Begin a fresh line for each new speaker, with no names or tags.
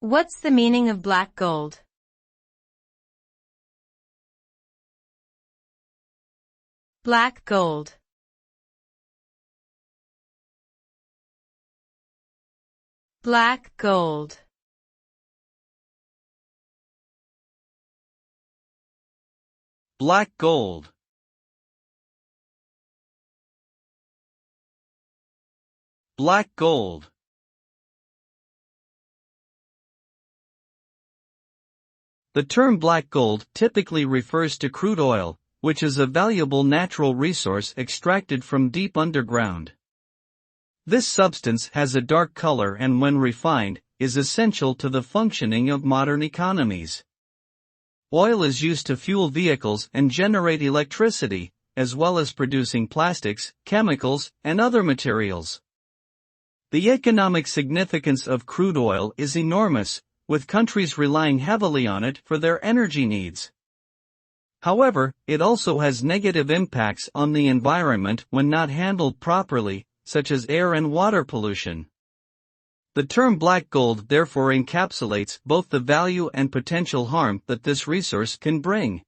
What's the meaning of black gold? Black gold. Black gold.
Black gold. Black gold. The term black gold typically refers to crude oil, which is a valuable natural resource extracted from deep underground. This substance has a dark color and when refined, is essential to the functioning of modern economies. Oil is used to fuel vehicles and generate electricity, as well as producing plastics, chemicals, and other materials. The economic significance of crude oil is enormous, with countries relying heavily on it for their energy needs. However, it also has negative impacts on the environment when not handled properly, such as air and water pollution. The term black gold therefore encapsulates both the value and potential harm that this resource can bring.